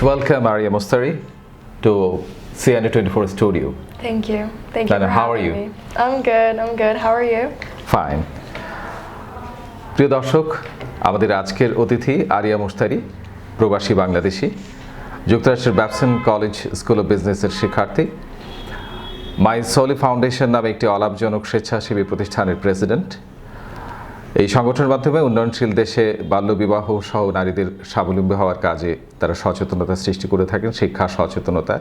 welcome Aria Mustary to CNA24 studio. Thank you. Thank you for How are having you? me. I'm good. How are you? Fine. প্রিয় দর্শক, আমাদের আজকের অতিথি area Mustari, প্রবাসী বাংলাদেশী, যুক্তরাষ্ট্রের babson college school of বিজনেসের শিক্ষার্থী, মাই সোলি ফাউন্ডেশন নামে একটি অলাভজনক স্বেচ্ছাসেবী প্রতিষ্ঠানের প্রেসিডেন্ট। এই সংগঠনের মাধ্যমে উন্নয়নশীল দেশে বাল্যবিবাহ সহ নারীদের স্বাবলম্বী হওয়ার কাজে তারা সচেতনতা সৃষ্টি করে থাকেন, শিক্ষা সচেতনতা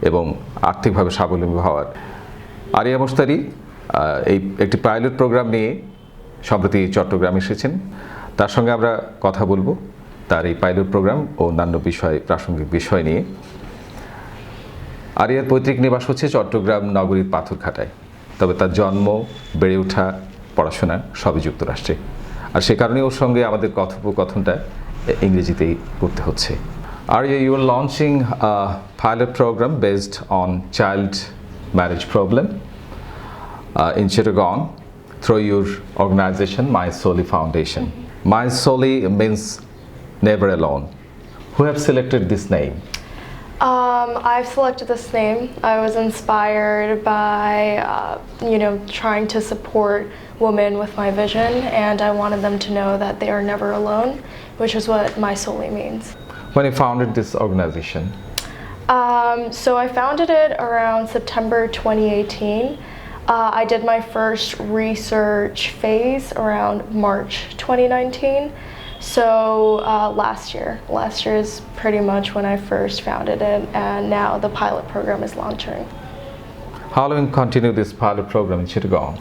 এবং আর্থিকভাবে স্বাবলম্বী হওয়ার। আরিয়া মুস্তারি এই একটি পাইলট প্রোগ্রাম নিয়ে সম্প্রতি চট্টগ্রামে এসেছেন। তার সঙ্গে আমরা কথা বলবো তার এই পাইলট প্রোগ্রাম ও অন্যান্য প্রাসঙ্গিক বিষয় নিয়ে। আরিয়ার পৈতৃক নিবাস হচ্ছে চট্টগ্রাম নগরীর পাথরঘাটায়, তবে তার জন্ম, বেড়ে ওঠা, পড়াশোনা সবই যুক্তরাষ্ট্রে, আর সে কারণে ওর সঙ্গে আমাদের কথোপকথনটা ইংরেজিতেই করতে হচ্ছে। Aria, you are launching a pilot program based on child marriage problem in Chittagong through your organization, My Soli Foundation. My Soli means never alone. Who have selected this name? I've selected this name. I was inspired by, trying to support women with my vision, and I wanted them to know that they are never alone, which is what My Soli means. When you founded this organization? So I founded it around September 2018. I did my first research phase around March 2019. So last year is pretty much when I first founded it, and now the pilot program is launching. How long continue this pilot program in Chittagong?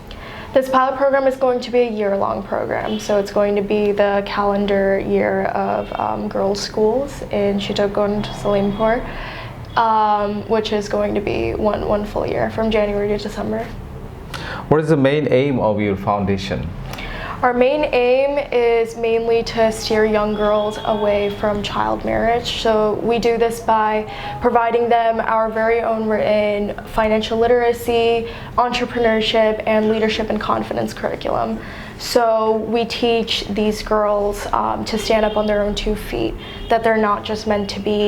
This pilot program is going to be a year-long program, so it's going to be the calendar year of girls' schools in Chittagong to Salimpur, which is going to be one full year from January to December. What is the main aim of your foundation? Our main aim is mainly to steer young girls away from child marriage. So we do this by providing them our very own written financial literacy, entrepreneurship, and leadership and confidence curriculum. So we teach these girls to stand up on their own 2 feet, that they're not just meant to be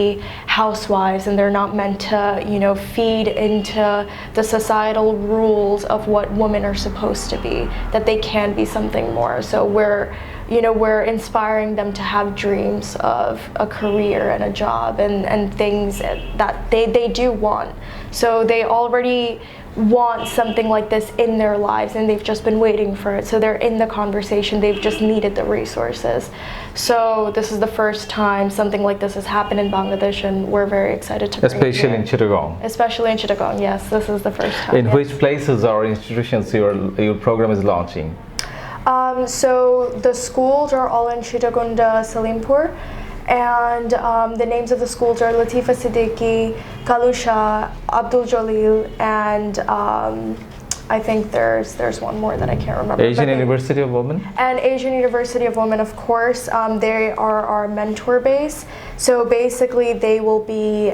housewives, and they're not meant to, feed into the societal rules of what women are supposed to be, that they can be something more. So we're inspiring them to have dreams of a career and a job and things that they do want. So they already want something like this in their lives, and they've just been waiting for it. So they're in the conversation, they've just needed the resources. So this is the first time something like this has happened in Bangladesh, and we're very excited to bring it Especially here. in Chittagong? Especially in Chittagong, yes, this is the first time. In which places or institutions your program is launching? So the schools are all in Chittagong, Salimpur, and the names of the schools are Latifa Siddiqui, Kalusha, Abdul Jalil, and I think there's one more that I can't remember. Asian University of Women? And Asian University of Women, of course. They are our mentor base. So basically they will be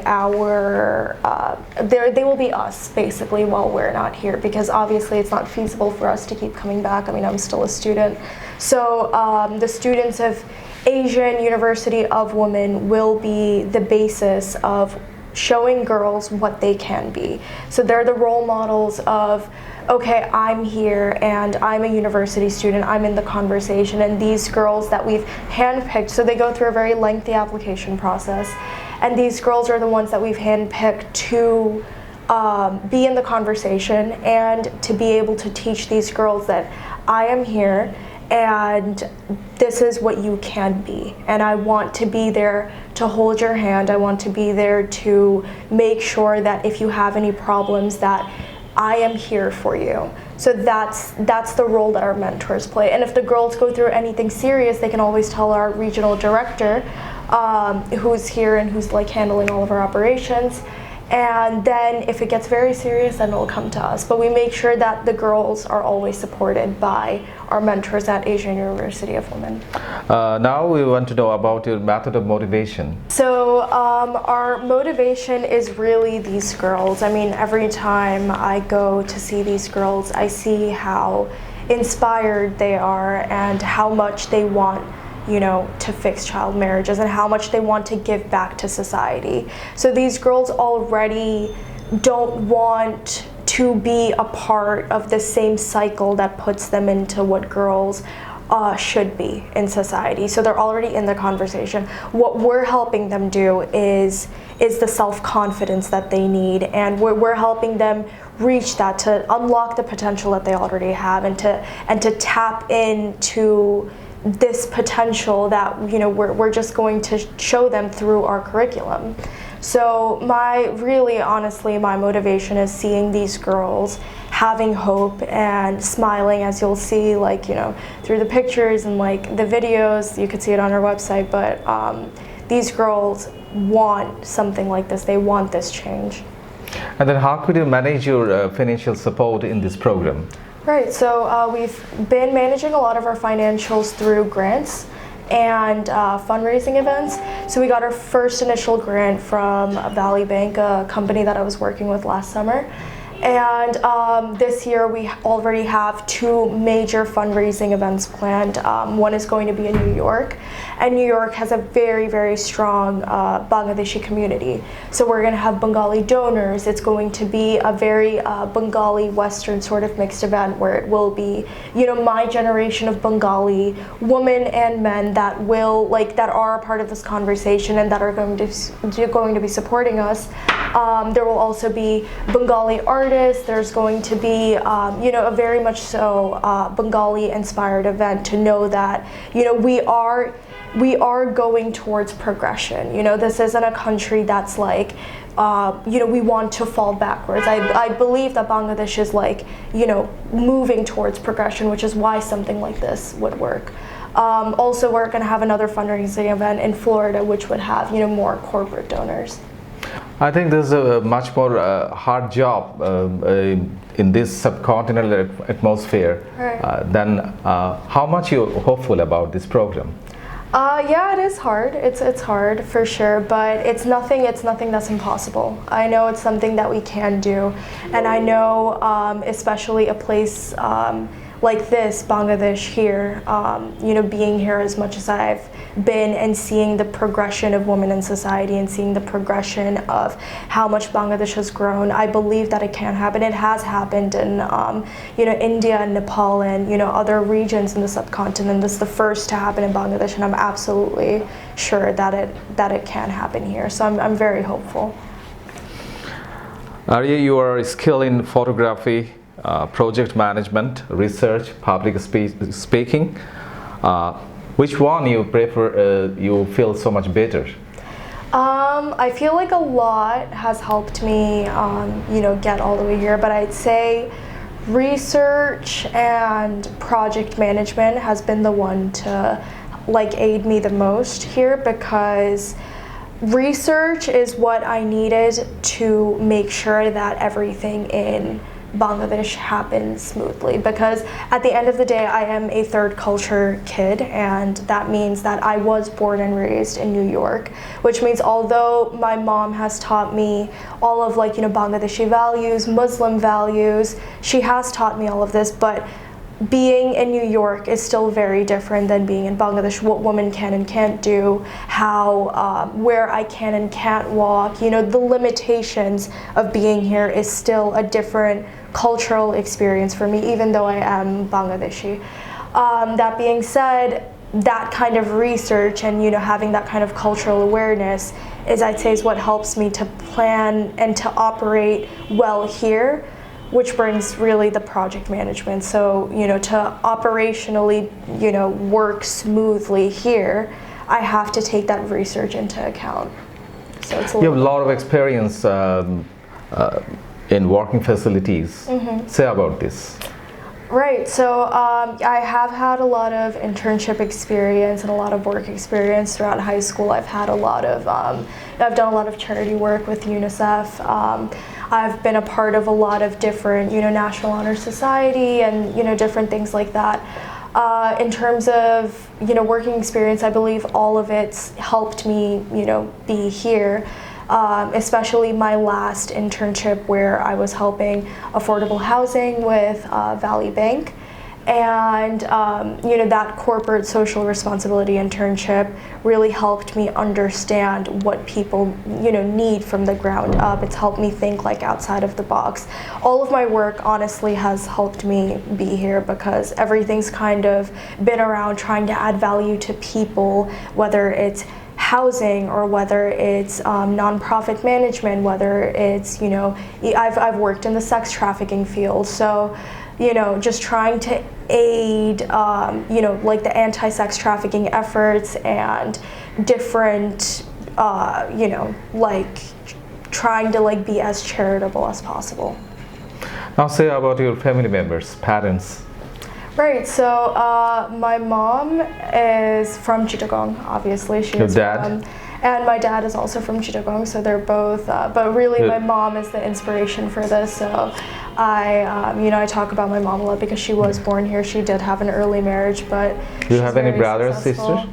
they will be us basically while we're not here, because obviously it's not feasible for us to keep coming back. I mean, I'm still a student. So the students of Asian University of Women will be the basis of showing girls what they can be. So they're the role models of, okay, I'm here and I'm a university student, I'm in the conversation, and these girls that we've handpicked, so they go through a very lengthy application process, and these girls are the ones that we've handpicked to be in the conversation and to be able to teach these girls that I am here and this is what you can be, and I want to be there to hold your hand. I want to be there to make sure that if you have any problems, that I am here for you. So that's the role that our mentors play. And if the girls go through anything serious, they can always tell our regional director, who's here and who's like handling all of our operations. And then if it gets very serious, then it'll come to us. But we make sure that the girls are always supported by our mentors at Asian University of Women. Now we want to know about your method of motivation. So our motivation is really these girls. I mean, every time I go to see these girls, I see how inspired they are and how much they want to fix child marriages and how much they want to give back to society. So these girls already don't want to be a part of the same cycle that puts them into what girls should be in society. So they're already in the conversation. What we're helping them do is the self-confidence that they need, and we're helping them reach that, to unlock the potential that they already have, and to tap into this potential that we're just going to show them through our curriculum. So honestly, my motivation is seeing these girls having hope and smiling, as you'll see, through the pictures and the videos. You could see it on our website, but these girls want something like this. They want this change. And then how could you manage your financial support in this program? Right, so we've been managing a lot of our financials through grants and fundraising events. So we got our first initial grant from Valley Bank, a company that I was working with last summer. And this year we already have 2 major fundraising events planned. One is going to be in New York, and New York has a very, very strong Bangladeshi community. So we're going to have Bengali donors. It's going to be a very Bengali Western sort of mixed event, where it will be, my generation of Bengali women and men that are a part of this conversation and that are going to be supporting us. There will also be Bengali artists. There's going to be, a very much so Bengali-inspired event, to know that, we are going towards progression. This isn't a country that's we want to fall backwards. I believe that Bangladesh is moving towards progression, which is why something like this would work. Also, we're going to have another fundraising event in Florida, which would have, more corporate donors. I think there's a much more hard job in this subcontinental atmosphere. Right. Then how much you're hopeful about this program? Yeah, it is hard. It's hard for sure, but it's nothing that's impossible. I know it's something that we can do, and I know especially a place like this, Bangladesh here, being here as much as I've been, and seeing the progression of women in society, and seeing the progression of how much Bangladesh has grown, I believe that it can happen. It has happened in India and Nepal and other regions in the subcontinent. This is the first to happen in Bangladesh, and I'm absolutely sure that it can happen here. So I'm very hopeful. Aria, you are skilled in photography, project management, research, public speaking. Which one you prefer? You feel so much better? I feel like a lot has helped me, get all the way here. But I'd say research and project management has been the one to aid me the most here, because research is what I needed to make sure that everything in Bangladesh happens smoothly, because at the end of the day, I am a third culture kid, and that means that I was born and raised in New York, which means although my mom has taught me all of Bangladeshi values, Muslim values, she has taught me all of this, but being in New York is still very different than being in Bangladesh. What women can and can't do, where I can and can't walk, the limitations of being here is still a different cultural experience for me, even though I am Bangladeshi. That being said, that kind of research and having that kind of cultural awareness I'd say is what helps me to plan and to operate well here, which brings really the project management. So, to operationally, work smoothly here, I have to take that research into account. So it's you have a lot of experience in working facilities. Mm-hmm. Say about this. Right, so I have had a lot of internship experience and a lot of work experience throughout high school. I've had a lot of, I've done a lot of charity work with UNICEF. I've been a part of a lot of different, National Honor Society and, different things like that. In terms of, working experience, I believe all of it's helped me, be here. Especially my last internship, where I was helping affordable housing with Valley Bank. And that corporate social responsibility internship really helped me understand what people need from the ground up. It's helped me think like outside of the box. All of my work honestly has helped me be here because everything's kind of been around trying to add value to people, whether it's housing or whether it's nonprofit management, whether it's I've worked in the sex trafficking field, so just trying to aid, like the anti-sex trafficking efforts and different, like trying to like be as charitable as possible. Now say about your family members, parents. Right, so my mom is from Chittagong, obviously. Your dad? And my dad is also from Chittagong, so they're both, but really my mom is the inspiration for this. So I talk about my mom a lot because she was born here. She did have an early marriage, but Do you have any brother or sister?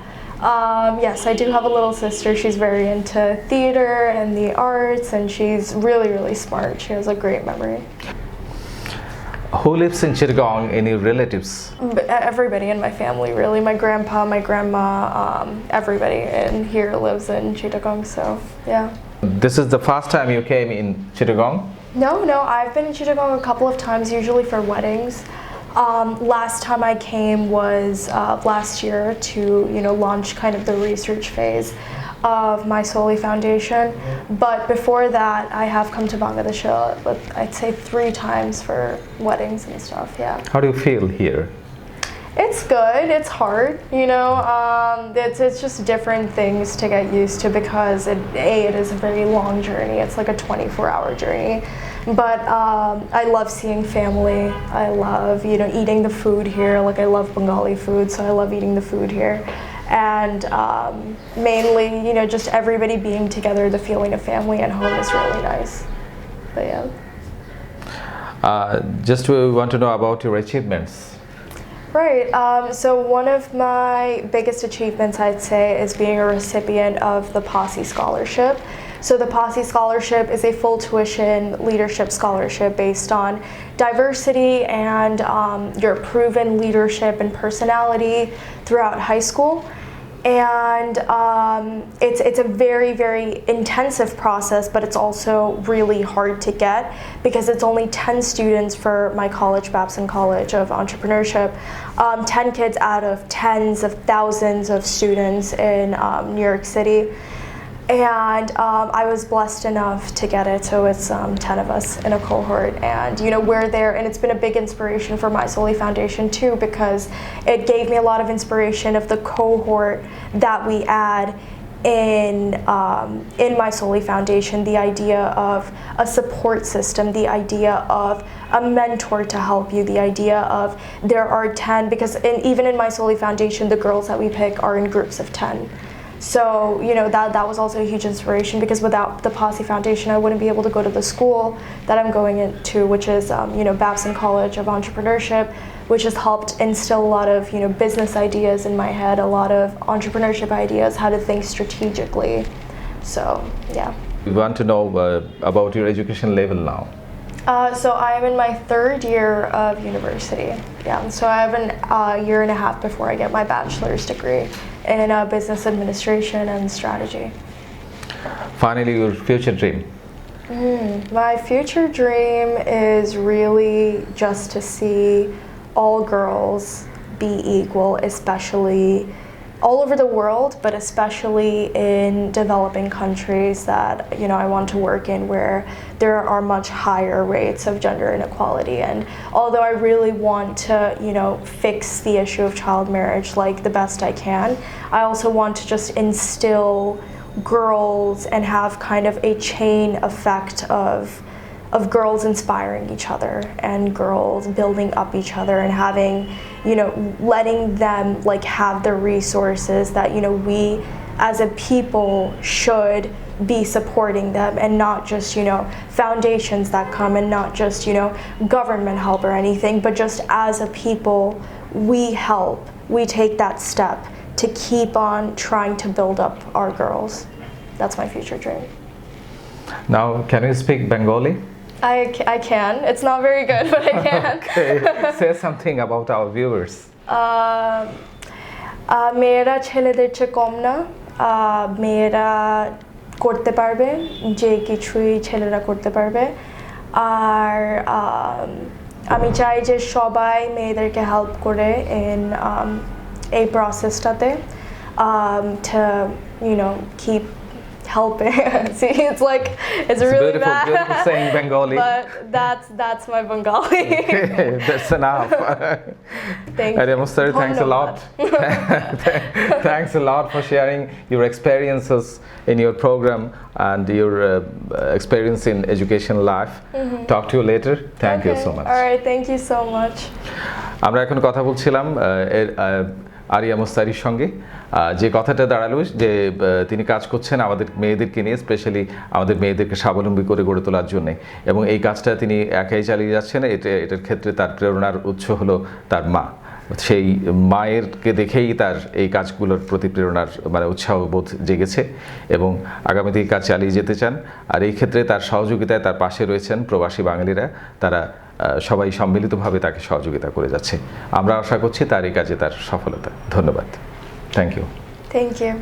Yes, I do have a little sister. She's very into theater and the arts, and she's really, really smart. She has a great memory. Who lives in Chittagong? Any relatives? Everybody in my family, really. My grandpa, my grandma, everybody in here lives in Chittagong, so yeah. This is the first time you came in Chittagong? No, I've been in Chittagong a couple of times, usually for weddings. Last time I came was last year to launch kind of the research phase of my Soli Foundation, but before that I have come to Bangladesh, I'd say 3 times for weddings and stuff. Yeah. How do you feel here? It's good. It's hard, it's just different things to get used to because it is a very long journey. It's like a 24-hour journey. But I love seeing family. I love, eating the food here. Like I love Bengali food, so I love eating the food here. And mainly, just everybody being together, the feeling of family and home is really nice. But yeah. Just we want to know about your achievements. Right, so one of my biggest achievements, I'd say, is being a recipient of the Posse Scholarship. So the Posse Scholarship is a full tuition leadership scholarship based on diversity and your proven leadership and personality throughout high school. And it's a very, very intensive process, but it's also really hard to get because it's only 10 students for my college, Babson College of Entrepreneurship, 10 kids out of tens of thousands of students in New York City. And I was blessed enough to get it, so it's 10 of us in a cohort, and we're there, and it's been a big inspiration for my Soli Foundation too, because it gave me a lot of inspiration of the cohort that we add in my Soli Foundation, the idea of a support system, the idea of a mentor to help you, the idea of there are 10, because even in my Soli Foundation, the girls that we pick are in groups of 10. So, that was also a huge inspiration because without the Posse Foundation, I wouldn't be able to go to the school that I'm going into, which is, Babson College of Entrepreneurship, which has helped instill a lot of, business ideas in my head, a lot of entrepreneurship ideas, how to think strategically. So, yeah. We want to know about your education level now. So I'm in my 3rd year of university. Yeah, so I have a year and a half before I get my bachelor's degree in business administration and strategy. Finally, your future dream. My future dream is really just to see all girls be equal, especially all over the world, but especially in developing countries that I want to work in, where there are much higher rates of gender inequality. And although I really want to fix the issue of child marriage like the best I can, I also want to just instill girls and have kind of a chain effect of girls inspiring each other and girls building up each other and having, letting them like have the resources that, we as a people should be supporting them, and not just, foundations that come, and not just, government help or anything, but just as a people, we take that step to keep on trying to build up our girls. That's my future dream. Now, can you speak Bengali? I can. It's not very good, but I can. Okay, say something about our viewers. মেয়েরা ছেলেদের চেয়ে কম না, মেয়েরা করতে পারবে যে কিছুই ছেলেরা করতে পারবে, আর আমি চাই যে সবাই মেয়েদেরকে হেল্প করে এই প্রসেসটাতে to keep helping. See, it's really beautiful, bad. beautiful saying Bengali. But that's my Bengali. Okay, that's enough. Thank Aria you. Mustary, thanks a lot. Thanks a lot for sharing your experiences in your program and your experience in education life. Talk to you later. Thank you so much. All right, thank you so much. আমরা এখন কথা বলছিলাম area মুস্তারির সঙ্গে, যে কথাটা দাঁড়ালো যে তিনি কাজ করছেন আমাদের মেয়েদেরকে নিয়ে, স্পেশালি আমাদের মেয়েদেরকে স্বাবলম্বী করে গড়ে তোলার জন্যে, এবং এই কাজটা তিনি একাই চালিয়ে যাচ্ছেন। এটার ক্ষেত্রে তার প্রেরণার উৎস হলো তার মা। সেই মায়েরকে দেখেই তার এই কাজগুলোর প্রতি প্রেরণার উৎসাহ বোধ জেগেছে এবং আগামীতে এই কাজ চালিয়ে যেতে চান। আর এই ক্ষেত্রে তার সহযোগিতায় তার পাশে রয়েছেন প্রবাসী বাঙালিরা, তারা সবাই সম্মিলিতভাবে তাকে সহযোগিতা করে যাচ্ছে। আমরা আশা করছি তার এই কাজে তার সফলতা। ধন্যবাদ। Thank you. Thank you.